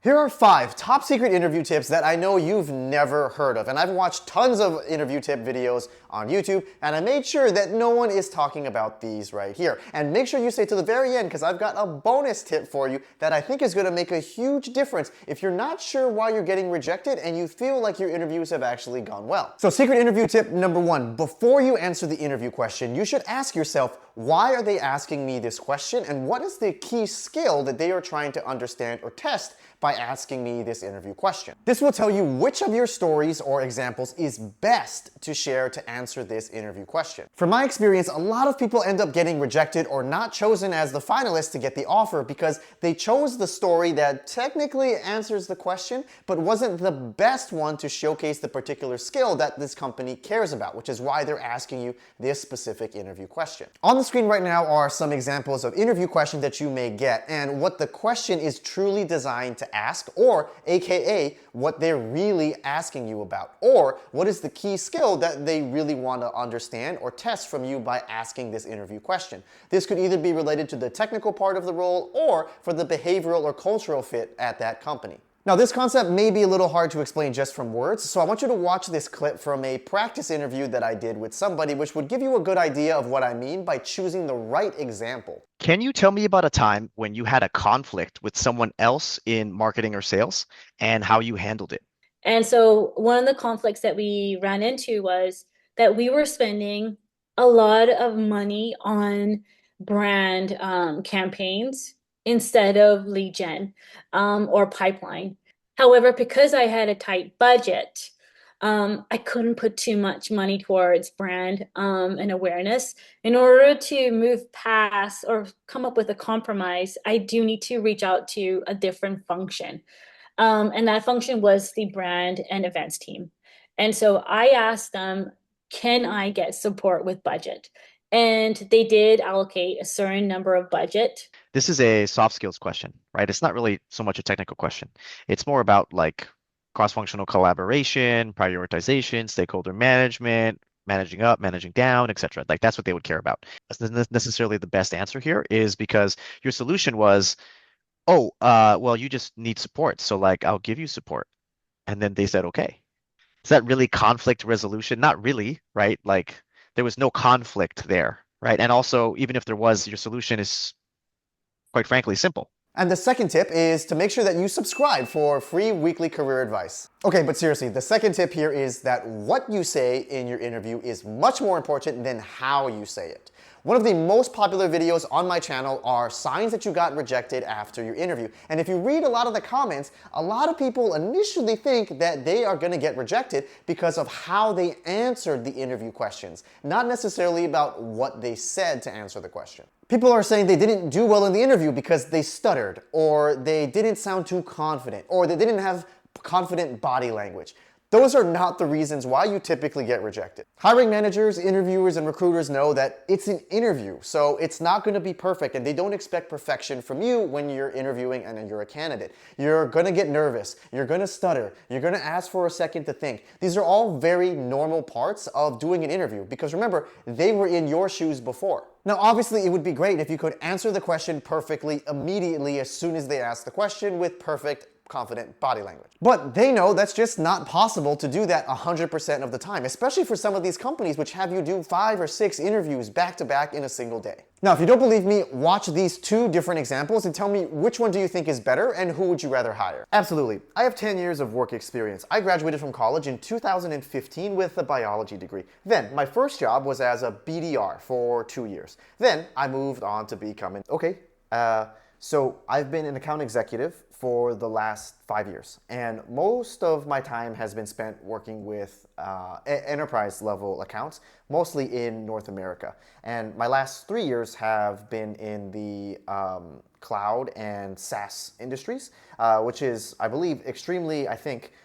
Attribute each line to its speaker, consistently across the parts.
Speaker 1: Here are 5 top secret interview tips that I know you've never heard of. And I've watched tons of interview tip videos on YouTube, and I made sure that no one is talking about these right here. And make sure you stay to the very end because I've got a bonus tip for you that I think is going to make a huge difference if you're not sure why you're getting rejected and you feel like your interviews have actually gone well. So secret interview tip number 1, before you answer the interview question, you should ask yourself, why are they asking me this question and what is the key skill that they are trying to understand or test by asking me this interview question. This will tell you which of your stories or examples is best to share to answer this interview question. From my experience, a lot of people end up getting rejected or not chosen as the finalist to get the offer because they chose the story that technically answers the question, but wasn't the best one to showcase the particular skill that this company cares about, which is why they're asking you this specific interview question. On the screen right now are some examples of interview questions that you may get and what the question is truly designed to ask, or AKA what they're really asking you about, or what is the key skill that they really want to understand or test from you by asking this interview question. This could either be related to the technical part of the role or for the behavioral or cultural fit at that company. Now, this concept may be a little hard to explain just from words, so I want you to watch this clip from a practice interview that I did with somebody, which would give you a good idea of what I mean by choosing the right example.
Speaker 2: Can you tell me about a time when you had a conflict with someone else in marketing or sales and how you handled it?
Speaker 3: And so one of the conflicts that we ran into was that we were spending a lot of money on brand campaigns instead of lead gen or pipeline. However, because I had a tight budget, I couldn't put too much money towards brand and awareness. In order to move past or come up with a compromise, I do need to reach out to a different function. And that function was the brand and events team. And so I asked them, can I get support with budget? And they did allocate a certain number of budget.
Speaker 2: This is a soft skills question, right? It's not really so much a technical question. It's more about like cross-functional collaboration, prioritization, stakeholder management, managing up, managing down, etc. Like that's what they would care about. That's not necessarily the best answer here is because your solution was, oh, well, you just need support. So like I'll give you support. And then they said, okay. Is that really conflict resolution? Not really, right? Like there was no conflict there, right? And also, even if there was, your solution is quite frankly simple.
Speaker 1: And the second tip is to make sure that you subscribe for free weekly career advice. Okay, but seriously, the second tip here is that what you say in your interview is much more important than how you say it. One of the most popular videos on my channel are signs that you got rejected after your interview. And if you read a lot of the comments, a lot of people initially think that they are going to get rejected because of how they answered the interview questions, not necessarily about what they said to answer the question. People are saying they didn't do well in the interview because they stuttered, or they didn't sound too confident, or they didn't have confident body language. Those are not the reasons why you typically get rejected. Hiring managers, interviewers, and recruiters know that it's an interview, so it's not going to be perfect, and they don't expect perfection from you when you're interviewing and you're a candidate. You're going to get nervous, you're going to stutter, you're going to ask for a second to think. These are all very normal parts of doing an interview, because remember, they were in your shoes before. Now, obviously, it would be great if you could answer the question perfectly immediately as soon as they ask the question with perfect confident body language. But they know that's just not possible to do that 100% of the time, especially for some of these companies which have you do 5 or 6 interviews back to back in a single day. Now, if you don't believe me, watch these 2 different examples and tell me which one do you think is better and who would you rather hire? Absolutely. I have 10 years of work experience. I graduated from college in 2015 with a biology degree. Then my first job was as a BDR for 2 years. Then I moved on to becoming, so I've been an account executive for the last 5 years, and most of my time has been spent working with enterprise level accounts, mostly in North America. And my last 3 years have been in the cloud and SaaS industries, which is, I believe, extremely,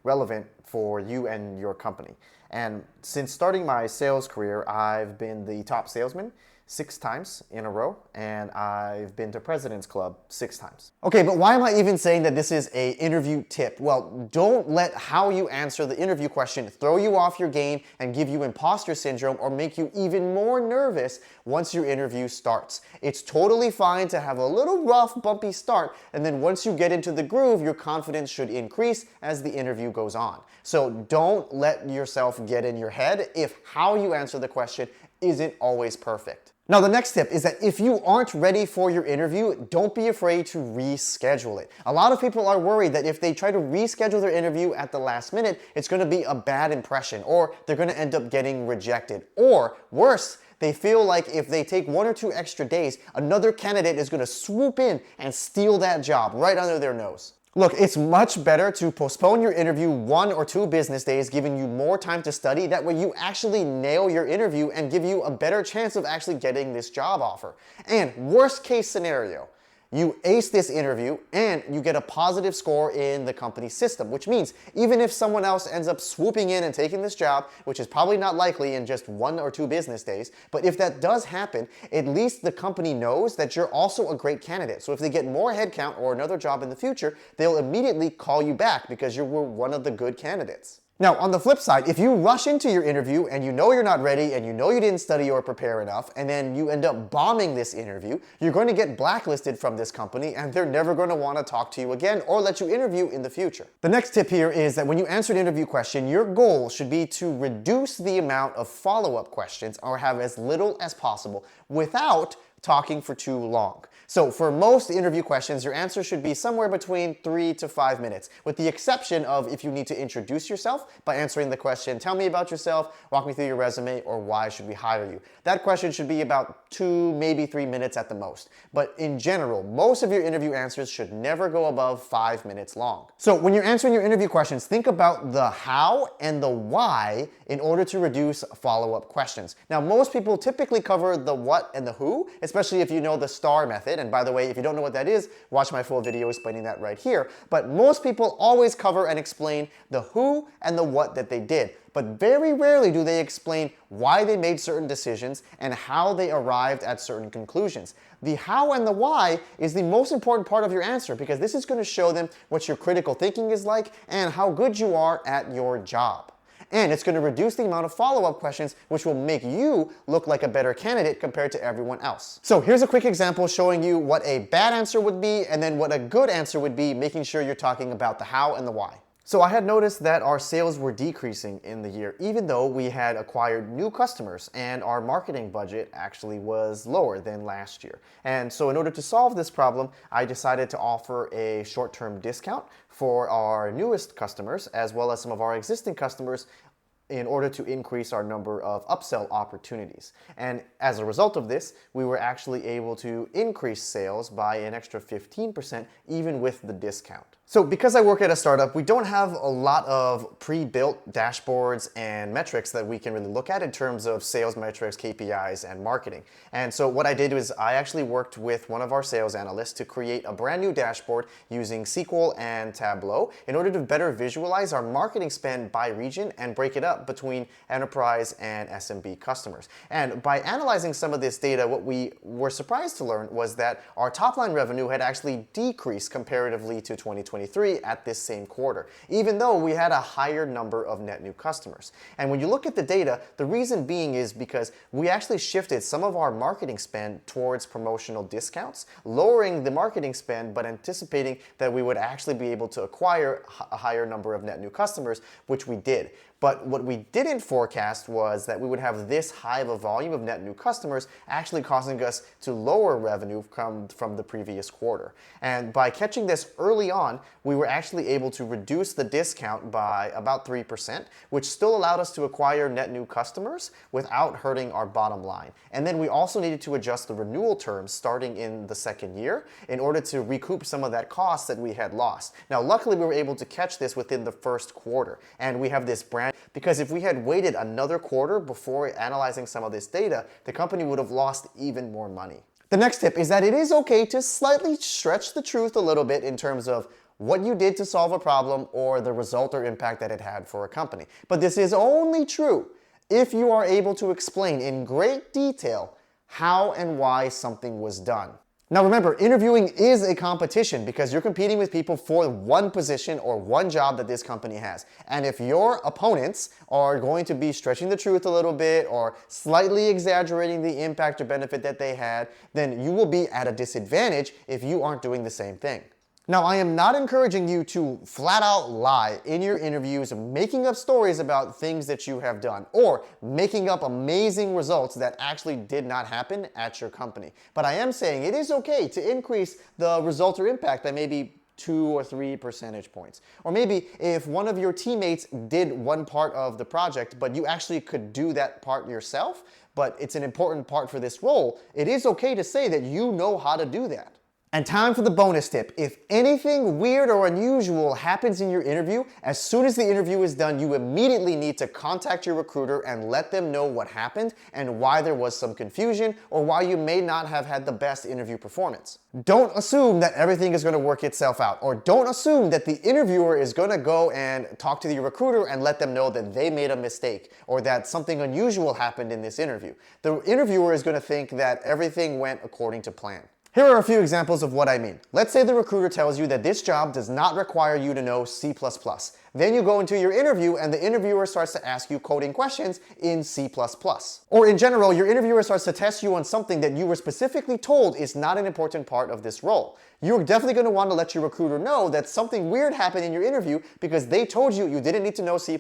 Speaker 1: relevant for you and your company. And since starting my sales career, I've been the top salesman, 6 times in a row, and I've been to President's Club 6 times. Okay, but why am I even saying that this is an interview tip? Well, don't let how you answer the interview question throw you off your game and give you imposter syndrome or make you even more nervous once your interview starts. It's totally fine to have a little rough, bumpy start, and then once you get into the groove, your confidence should increase as the interview goes on. So don't let yourself get in your head if how you answer the question isn't always perfect. Now, the next tip is that if you aren't ready for your interview, don't be afraid to reschedule it. A lot of people are worried that if they try to reschedule their interview at the last minute, it's going to be a bad impression, or they're going to end up getting rejected. Or worse, they feel like if they take 1 or 2 extra days, another candidate is going to swoop in and steal that job right under their nose. Look, it's much better to postpone your interview 1 or 2 business days, giving you more time to study. That way you actually nail your interview and give you a better chance of actually getting this job offer. And worst case scenario, you ace this interview and you get a positive score in the company system, which means even if someone else ends up swooping in and taking this job, which is probably not likely in just 1 or 2 business days, but if that does happen, at least the company knows that you're also a great candidate. So if they get more headcount or another job in the future, they'll immediately call you back because you were one of the good candidates. Now, on the flip side, if you rush into your interview and you know you're not ready and you know you didn't study or prepare enough, and then you end up bombing this interview, you're going to get blacklisted from this company and they're never going to want to talk to you again or let you interview in the future. The next tip here is that when you answer an interview question, your goal should be to reduce the amount of follow-up questions or have as little as possible without talking for too long. So for most interview questions, your answer should be somewhere between 3 to 5 minutes, with the exception of if you need to introduce yourself by answering the question, tell me about yourself, walk me through your resume, or why should we hire you. That question should be about 2, maybe 3 minutes at the most. But in general, most of your interview answers should never go above 5 minutes long. So when you're answering your interview questions, think about the how and the why in order to reduce follow-up questions. Now, most people typically cover the what and the who, especially if you know the STAR method. And by the way, if you don't know what that is, watch my full video explaining that right here. But most people always cover and explain the who and the what that they did. But very rarely do they explain why they made certain decisions and how they arrived at certain conclusions. The how and the why is the most important part of your answer because this is going to show them what your critical thinking is like and how good you are at your job. And it's going to reduce the amount of follow-up questions, which will make you look like a better candidate compared to everyone else. So here's a quick example showing you what a bad answer would be and then what a good answer would be, making sure you're talking about the how and the why. So I had noticed that our sales were decreasing in the year, even though we had acquired new customers and our marketing budget actually was lower than last year. And so in order to solve this problem, I decided to offer a short-term discount for our newest customers, as well as some of our existing customers, in order to increase our number of upsell opportunities. And as a result of this, we were actually able to increase sales by an extra 15% even with the discount. So because I work at a startup, we don't have a lot of pre-built dashboards and metrics that we can really look at in terms of sales metrics, KPIs, and marketing. And so what I did was I actually worked with one of our sales analysts to create a brand new dashboard using SQL and Tableau in order to better visualize our marketing spend by region and break it up between enterprise and SMB customers. And by analyzing some of this data, what we were surprised to learn was that our top line revenue had actually decreased comparatively to 2023 at this same quarter, even though we had a higher number of net new customers. And when you look at the data, the reason being is because we actually shifted some of our marketing spend towards promotional discounts, lowering the marketing spend, but anticipating that we would actually be able to acquire a higher number of net new customers, which we did. But what we didn't forecast was that we would have this high of a volume of net new customers actually causing us to lower revenue from the previous quarter. And by catching this early on, we were actually able to reduce the discount by about 3%, which still allowed us to acquire net new customers without hurting our bottom line. And then we also needed to adjust the renewal terms starting in the second year in order to recoup some of that cost that we had lost. Now, luckily, we were able to catch this within the first quarter, and we have this brand. Because if we had waited another quarter before analyzing some of this data, the company would have lost even more money. The next tip is that it is okay to slightly stretch the truth a little bit in terms of what you did to solve a problem or the result or impact that it had for a company. But this is only true if you are able to explain in great detail how and why something was done. Now remember, interviewing is a competition because you're competing with people for one position or one job that this company has. And if your opponents are going to be stretching the truth a little bit or slightly exaggerating the impact or benefit that they had, then you will be at a disadvantage if you aren't doing the same thing. Now, I am not encouraging you to flat out lie in your interviews, making up stories about things that you have done, or making up amazing results that actually did not happen at your company. But I am saying it is okay to increase the result or impact by maybe 2 or 3 percentage points. Or maybe if one of your teammates did one part of the project, but you actually could do that part yourself, but it's an important part for this role, it is okay to say that you know how to do that. And time for the bonus tip. If anything weird or unusual happens in your interview, as soon as the interview is done, you immediately need to contact your recruiter and let them know what happened and why there was some confusion or why you may not have had the best interview performance. Don't assume that everything is going to work itself out, or don't assume that the interviewer is going to go and talk to the recruiter and let them know that they made a mistake or that something unusual happened in this interview. The interviewer is going to think that everything went according to plan. Here are a few examples of what I mean. Let's say the recruiter tells you that this job does not require you to know C++. Then you go into your interview and the interviewer starts to ask you coding questions in C++. Or in general, your interviewer starts to test you on something that you were specifically told is not an important part of this role. You're definitely going to want to let your recruiter know that something weird happened in your interview because they told you you didn't need to know C++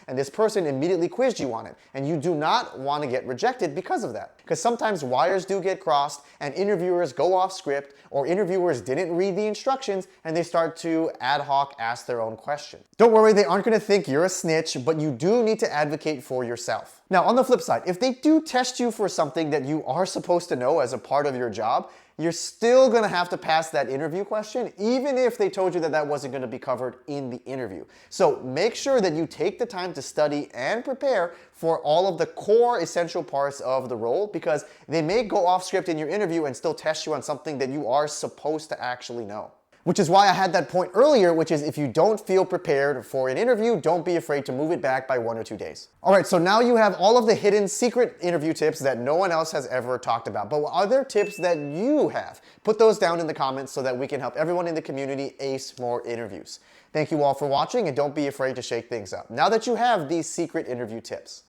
Speaker 1: and this person immediately quizzed you on it. And you do not want to get rejected because of that. Because sometimes wires do get crossed and interviewers go off script, or interviewers didn't read the instructions and they start to ad hoc ask their own questions. Don't worry, they aren't going to think you're a snitch, but you do need to advocate for yourself. Now, on the flip side, if they do test you for something that you are supposed to know as a part of your job, you're still going to have to pass that interview question, even if they told you that that wasn't going to be covered in the interview. So make sure that you take the time to study and prepare for all of the core essential parts of the role, because they may go off script in your interview and still test you on something that you are supposed to actually know. Which is why I had that point earlier, which is if you don't feel prepared for an interview, don't be afraid to move it back by 1 or 2 days. All right, so now you have all of the hidden secret interview tips that no one else has ever talked about. But are there tips that you have? Put those down in the comments so that we can help everyone in the community ace more interviews. Thank you all for watching, and don't be afraid to shake things up now that you have these secret interview tips.